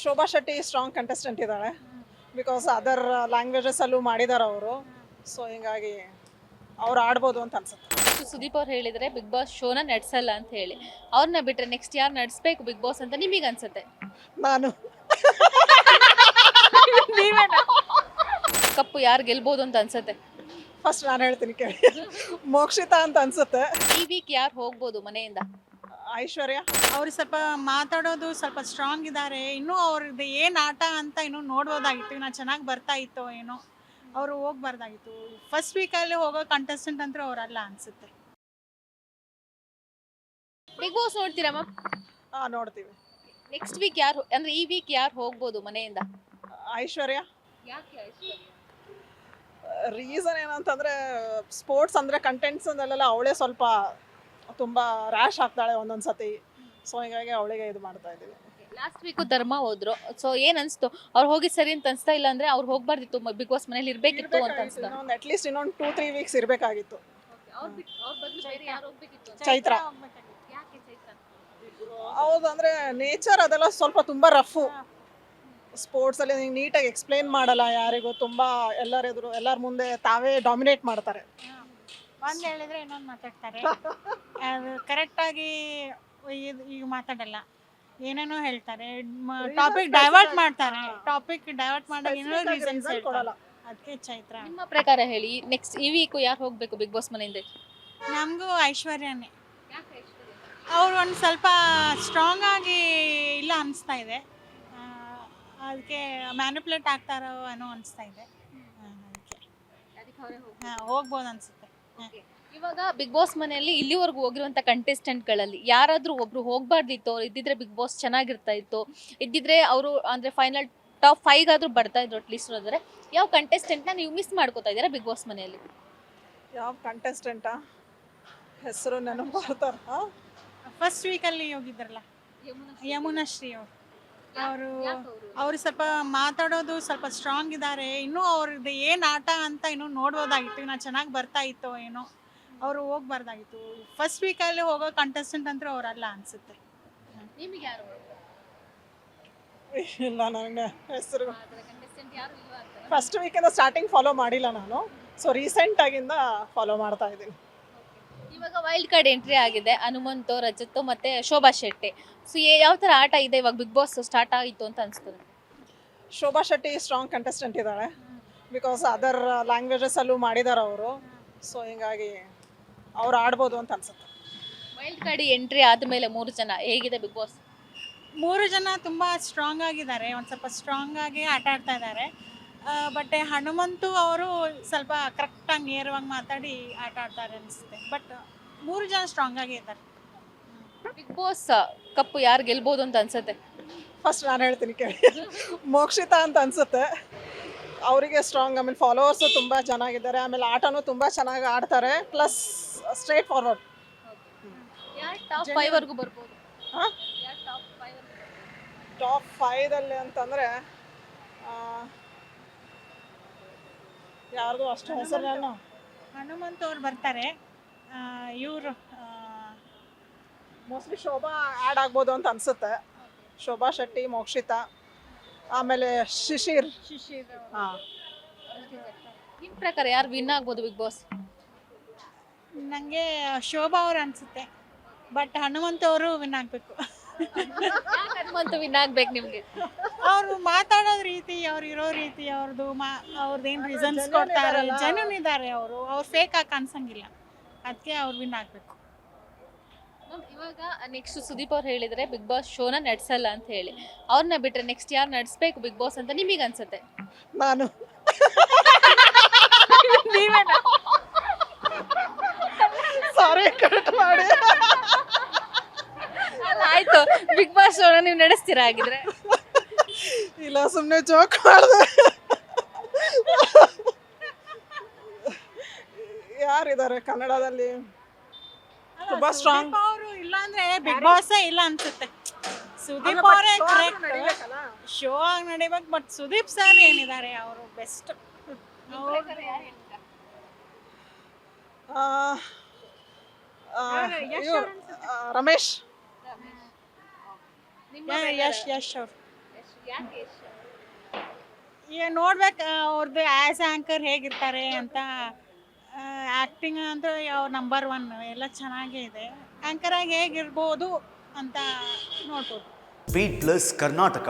Shobha Shetty strong contestant ಇದ್ದಾಳೆ because other ಲ್ಯಾಂಗ್ವೇಜಸಲ್ಲೂ ಮಾಡಿದ್ದಾರೆ ಅವರು. ಸೊ ಹಿಂಗಾಗಿ ಅವ್ರು ಆಡ್ಬೋದು ಅಂತ ಅನ್ಸುತ್ತೆ. ಸುದೀಪ್ ಅವ್ರು ಹೇಳಿದ್ರೆ ಬಿಗ್ ಬಾಸ್ ಶೋನ ನಡೆಸಲ್ಲ ಅಂತ ಹೇಳಿ, ಅವ್ರನ್ನ ಬಿಟ್ರೆ ನೆಕ್ಸ್ಟ್ ಯಾರು ನಡೆಸಬೇಕು ಬಿಗ್ ಬಾಸ್ ಅಂತ ನಿಮಗೆ ಅನ್ಸುತ್ತೆ? ನಾನು ಕಪ್ಪು ಯಾರು ಗೆಲ್ಬೋದು ಅಂತ ಅನ್ಸುತ್ತೆ? ಫಸ್ಟ್ ನಾನು ಹೇಳ್ತೀನಿ ಕೇಳಿ, ಮೋಕ್ಷಿತಾ ಅಂತ ಅನ್ಸುತ್ತೆ. ಈ ವೀಕ್ ಯಾರು ಹೋಗ್ಬೋದು ಮನೆಯಿಂದ? ಐಶ್ವರ್ಯ. ಅವರು ಸ್ವಲ್ಪ ಮಾತಾಡೋದು ಸ್ವಲ್ಪ ಸ್ಟ್ರಾಂಗ್ ಇದ್ದಾರೆ. ಇನ್ನೂ ಅವ್ರದ್ದು ಏನು ಆಟ ಅಂತ ಇನ್ನೂ ನೋಡ್ಬೋದಾಗಿತ್ತು. ಇನ್ನು ಚೆನ್ನಾಗಿ ಬರ್ತಾ ಇತ್ತು ಏನೋ. ಅವರು ಹೋಗ್ಬಾರ್ದಾಗಿತ್ತು. ಫಸ್ಟ್ ವೀಕಲ್ಲಿ ಹೋಗೋ ಕಂಟೆಸ್ಟೆಂಟ್ ಅಂದ್ರೆ ಅವರಲ್ಲ ಅನ್ಸುತ್ತೆ. ಬಿಗ್ ಬಾಸ್ ನೋಡ್ತೀರಾ ಮ್ಯಾಮ್? ನೋಡ್ತೀವಿ. ನೆಕ್ಸ್ಟ್ ವೀಕ್ ಯಾರು ಅಂದ್ರೆ ಈ ವೀಕ್ ಯಾರು ಹೋಗ್ಬೋದು ಮನೆಯಿಂದ? ಐಶ್ವರ್ಯ. ಯಾಕೆ? ರೀಸನ್ ಏನಂತಂದ್ರೆ ಸ್ಪೋರ್ಟ್ಸ್ ಅಂದ್ರೆ ಕಂಟೆಂಟ್ಸ್ ಅಂದಲ್ಲೆಲ್ಲ ಅವಳೇ ಸ್ವಲ್ಪ ತುಂಬಾ ರ್ಯಾಶ್ ಆಗ್ತಾಳೆ ಒಂದೊಂದು ಸತಿ. ಸೊ ಹೀಗಾಗಿ ಅವಳಿಗೆ ಇದು ಮಾಡ್ತಾ ಇದ್ದೀವಿ. ಲಾಸ್ಟ್ ವೀಕು ಧರ್ಮ ಹೋದ್ರು. ಸೊ ಏನ್ ಅನ್ಸ್ತು? ಅವ್ರು ಹೋಗಿ ಸರಿ ಅಂತ ಅನ್ಸ್ತಾ? ಇಲ್ಲ ಅಂದ್ರೆ ಅವ್ರು ಹೋಗ್ಬಾರ್ದಿತ್ತು, ಬಿಗ್ ಬಾಸ್ ಮನೇಲಿ ಇರ್ಬೇಕಿತ್ತು ಅಂತ ಅನ್ಸ್ತಾ? ಇನ್ನೊಂದು ಅಟ್ಲೀಸ್ಟ್ ಇನ್ನೊಂದು 2-3 ವೀಕ್ಸ್ ಇರಬೇಕಾಗಿತ್ತು. ಚೈತ್ರ. ಹೌದು, ಅಂದ್ರೆ ನೇಚರ್ ಅದೆಲ್ಲ ಸ್ವಲ್ಪ ತುಂಬಾ ರಫು. ಸ್ಪೋರ್ಟ್ಸ್ ಅಲ್ಲಿ ನೀಟಾಗಿ ಎಕ್ಸ್ಪ್ಲೇನ್ ಮಾಡಲ್ಲ ಯಾರಿಗೂ. ತುಂಬಾ ಎಲ್ಲರ ಮುಂದೆ ತಾವೇ ಡಾಮಿನೇಟ್ ಮಾಡ್ತಾರೆ. ಒಂದು ಹೇಳಿದ್ರೆ ಇನ್ನೊಂದು ಮಾತಾಡ್ತಾರೆ. ಅದು ಕರೆಕ್ಟಾಗಿ ಈಗ ಮಾತಾಡಲ್ಲ, ಏನೇನೋ ಹೇಳ್ತಾರೆ. ಟಾಪಿಕ್ ಡೈವರ್ಟ್ ಮಾಡ್ತಾರೆ. ಟಾಪಿಕ್ ಡೈವರ್ಟ್ ಮಾಡಾಗ ಏನೋ ರೀಸನ್ಸ್ ಹೇಳ್ಕೊಡಲ್ಲ. ಅದಕ್ಕೆ ಚೈತ್ರ. ನಿಮ್ಮ ಪ್ರಕಾರ ಹೇಳಿ, ನೆಕ್ಸ್ಟ್ ಈ ವೀಕ್ ಯಾರು ಹೋಗ್ಬೇಕು ಬಿಗ್ ಬಾಸ್ ಮನೆಯಿಂದ? ನಮಗೂ ಐಶ್ವರ್ಯನೇ. ಅವ್ರು ಒಂದು ಸ್ವಲ್ಪ ಸ್ಟ್ರಾಂಗ್ ಆಗಿ ಇಲ್ಲ ಅನಿಸ್ತಾ ಇದೆ. ಅದಕ್ಕೆ ಮ್ಯಾನಿಪುಲೇಟ್ ಆಗ್ತಾರೋ ಏನೋ ಅನಿಸ್ತಾ ಇದೆ. ಅದಕ್ಕೆ ಹೋಗ್ಬೋದು ಅನ್ಸುತ್ತೆ. ಇವಾಗ ಬಿಗ್ ಬಾಸ್ ಮನೆಯಲ್ಲಿ ಇಲ್ಲಿವರೆಗೂ ಹೋಗಿರುವಂತ ಕಂಟೆಸ್ಟೆಂಟ್ಗಳಲ್ಲಿ ಯಾರಾದ್ರೂ ಒಬ್ರು ಹೋಗ್ಬಾರ್ದಿತ್ತು, ಅವ್ರು ಇದ್ದಿದ್ರೆ ಬಿಗ್ ಬಾಸ್ ಚೆನ್ನಾಗಿರ್ತಾ ಇತ್ತು, ಇದ್ದಿದ್ರೆ ಅವರು ಅಂದ್ರೆ ಫೈನಲ್ ಟಾಪ್ 5 ಆದ್ರೂ ಬರ್ತಾ ಇದ್ರು ಅಟ್ಲೀಸ್ಟ್ ಹೋದ್ರೆ, ಯಾವ ಕಂಟೆಸ್ಟೆಂಟ್ನ ನೀವು ಮಿಸ್ ಮಾಡ್ಕೋತಾ ಇದ್ದೀರಾ ಬಿಗ್ ಬಾಸ್ ಮನೆಯಲ್ಲಿ? ಯಾವ ಕಂಟೆಸ್ಟೆಂಟಾ ಹೆಸರು ನೆನಪು ಬರ್ತಾರ? ಫಸ್ಟ್ ವೀಕಲ್ಲಿ ಹೋಗಿದ್ರಲ್ಲ ಯಮುನಶ್ರೀ ಅವರು ಸ್ವಲ್ಪ ಮಾತಾಡೋದು ಸ್ವಲ್ಪ ಸ್ಟ್ರಾಂಗ್ ಇದ್ದಾರೆ. ಇನ್ನೂ ಅವ್ರದ್ದು ಏನು ಆಟ ಅಂತ ಇನ್ನೂ ನೋಡ್ಬೋದಾಗಿತ್ತು. ಇನ್ನು ಚೆನ್ನಾಗಿ ಬರ್ತಾ ಇತ್ತು ಏನೋ. ಅವರು ಹೋಗ್ಬಾರ್ದಾಗಿತ್ತು. ಫಸ್ಟ್ ವೀಕಲ್ಲಿ ಹೋಗೋ ಕಂಟೆಸ್ಟೆಂಟ್ ಅಂದ್ರೆ ಅವರಲ್ಲ ಅನ್ಸುತ್ತೆ. ನಿಮಗೆ ಯಾರು ಇಲ್ಲ, ನನಗೆ ಹೆಸರು ಫಸ್ಟ್ ವೀಕಿಂದ ಸ್ಟಾರ್ಟಿಂಗ್ ಫಾಲೋ ಮಾಡಿಲ್ಲ ನಾನು. ಸೊ ರೀಸೆಂಟ್ ಆಗಿಂದ ಫಾಲೋ ಮಾಡ್ತಾ ಇದ್ದೀನಿ. ಇವಾಗ ವೈಲ್ಡ್ ಕಾರ್ಡ್ ಎಂಟ್ರಿ ಆಗಿದೆ ಹನುಮಂತು, ರಜತ್ ಮತ್ತೆ ಶೋಭಾ ಶೆಟ್ಟಿ. ಸೊ ಯಾವ ತರ ಆಟ ಇದೆ ಇವಾಗ ಬಿಗ್ ಬಾಸ್ ಸ್ಟಾರ್ಟ್ ಆಗಿತ್ತು ಅಂತ ಅನ್ಸ್ತದೆ? ಶೋಭಾ ಶೆಟ್ಟಿ ಸ್ಟ್ರಾಂಗ್ ಕಂಟೆಸ್ಟೆಂಟ್ ಇದ್ದಾಳೆ ಬಿಕಾಸ್ ಅದರ್ ಲ್ಯಾಂಗ್ವೇಜಸಲ್ಲೂ ಮಾಡಿದ್ದಾರೆ ಅವರು. ಸೊ ಹಿಂಗಾಗಿ ಅವ್ರು ಆಡ್ಬೋದು ಅಂತ ಅನ್ಸುತ್ತೆ. ವೈಲ್ಡ್ ಕಾರ್ಡ್ ಎಂಟ್ರಿ ಆದಮೇಲೆ 3 ಜನ ಹೇಗಿದೆ ಬಿಗ್ ಬಾಸ್? 3 ಜನ ತುಂಬ ಸ್ಟ್ರಾಂಗ್ ಆಗಿದ್ದಾರೆ. ಒಂದು ಸ್ವಲ್ಪ ಸ್ಟ್ರಾಂಗ್ ಆಗಿ ಆಟ ಆಡ್ತಾ ಇದ್ದಾರೆ. ಬಟ್ ಹನುಮಂತು ಅವರು ಸ್ವಲ್ಪ ಕರೆಕ್ಟಾಗಿ ನೇರವಾಗಿ ಮಾತಾಡಿ ಆಟ ಆಡ್ತಾರೆ ಅನಿಸುತ್ತೆ. ಬಟ್ 3 ಜನ ಸ್ಟ್ರಾಂಗ್ ಆಗಿ ಇದ್ದಾರೆ. ಬಿಗ್ ಬಾಸ್ ಕಪ್ಪು ಯಾರು ಗೆಲ್ಬೋದು ಅಂತ ಅನ್ಸುತ್ತೆ? ಫಸ್ಟ್ ನಾನು ಹೇಳ್ತೀನಿ ಕೇಳಿ, ಮೋಕ್ಷಿತಾ ಅಂತ ಅನ್ಸುತ್ತೆ. ಅವರಿಗೆ ಸ್ಟ್ರಾಂಗ್, ಆಮೇಲೆ ಫಾಲೋವರ್ಸು ತುಂಬ ಚೆನ್ನಾಗಿದ್ದಾರೆ, ಆಮೇಲೆ ಆಟನೂ ತುಂಬ ಚೆನ್ನಾಗಿ ಆಡ್ತಾರೆ, ಪ್ಲಸ್ ಸ್ಟ್ರೇಟ್ ಫಾರ್ವರ್ಡ್. ಯಾರು ಟಾಪ್ 5 ವರೆಗೂ ಬರ್ಬೋದು? ಹಾಂ, ಯಾರು ಟಾಪ್ 5 ಟಾಪ್ 5ದಲ್ಲಿ ಅಂತಂದರೆ ಯಾರ್ದು ಅಷ್ಟು ಹೆಸರು ನಾನು ಹನುಮಂತು ಅವ್ರು ಬರ್ತಾರೆ. ಇವರು ಮೋಸ್ಟ್ಲಿ ಶೋಭಾ ಆ್ಯಡ್ ಆಗ್ಬೋದು ಅಂತ ಅನಿಸುತ್ತೆ. ಶೋಭಾ ಶೆಟ್ಟಿ, ಮೋಕ್ಷಿತಾ, ಆಮೇಲೆ ಶಿಶಿರ್. ಹಾಂ, ನಿಮ್ಮ ಪ್ರಕಾರ ಯಾರು ವಿನ್ ಆಗ್ಬೋದು ಬಿಗ್ ಬಾಸ್? ನನಗೆ ಶೋಭಾ ಅವ್ರು ಅನಿಸುತ್ತೆ. ಬಟ್ ಹನುಮಂತು ಅವರು ವಿನ್ ಆಗಬೇಕು. ಹನುಮಂತು ವಿನ್ ಆಗ್ಬೇಕು ನಿಮಗೆ? ಅವರು ಮಾತಾಡೋದು ರೀತಿ, ಅವ್ರು ಇರೋ ರೀತಿ, ಅವ್ರದ್ದೇನು ರೀಸನ್ಸ್ ಕೊಡ್ತಾರೆ, ಜೆನ್ಯೂನ್ ಇದ್ದಾರೆ. ಅವ್ರು ಫೇಕ್ ಆಗಿ ಕಾಣಿಸಂಗಿಲ್ಲ. ಅದಕ್ಕೆ ಅವ್ರು ವಿನ್ ಆಗಬೇಕು. ಇವಾಗ ನೆಕ್ಸ್ಟ್ ಸುದೀಪ್ ಅವ್ರು ಹೇಳಿದ್ರೆ ಬಿಗ್ ಬಾಸ್ ಶೋನ ನಡೆಸಲ್ಲ ಅಂತ ಹೇಳಿ, ಅವ್ರನ್ನ ಬಿಟ್ರೆ ನೆಕ್ಸ್ಟ್ ಯಾರು ನಡೆಸಬೇಕು ಬಿಗ್ ಬಾಸ್ ಅಂತ ನಿಮಗೆ ಅನ್ಸುತ್ತೆ? ನಾನು ಸಾರಿ ಕಟ್ ಮಾಡಿ. ಆಯ್ತು, ಬಿಗ್ ಬಾಸ್ ಶೋನ ನೀವು ನಡೆಸ್ತೀರಾ ಆಗಿದ್ರೆ? ಇಲ್ಲ, ಸುಮ್ಮನೆ ಜೋಕ್ ಮಾಡಿದೆ. ಯಾರಿದ್ದಾರೆ ಕನ್ನಡದಲ್ಲಿ ತುಂಬಾ ಸ್ಟ್ರಾಂಗ್? ಅವರು ಇಲ್ಲ ಅಂದ್ರೆ ಬಿಗ್ ಬಾಸ್ ಇಲ್ಲ ಅನ್ಸುತ್ತೆ. ಸುದೀಪ್ ಅವರೇ ಕರೆಕ್ಟ್ ಶೋ ಆಗಿ ನಡಿಬೇಕು. ಬಟ್ ಸುದೀಪ್ ಸರ್ ಏನಿದ್ದಾರೆ, ಅವರು ಬೆಸ್ಟ್. ರಮೇಶ್. ಯಶ್ ಅವ್ರು ಈಗ ನೋಡ್ಬೇಕು ಅವ್ರದ್ದು ಆ್ಯಸ್ ಆ್ಯಂಕರ್ ಹೇಗಿರ್ತಾರೆ ಅಂತ. ಆ್ಯಕ್ಟಿಂಗ್ ಅಂತೂ ಅವ್ರು ನಂಬರ್ 1 ಎಲ್ಲ ಚೆನ್ನಾಗೇ ಇದೆ. ಆ್ಯಂಕರಾಗಿ ಹೇಗಿರ್ಬೋದು ಅಂತ ನೋಡ್ಬೋದು. Beat plus Karnataka.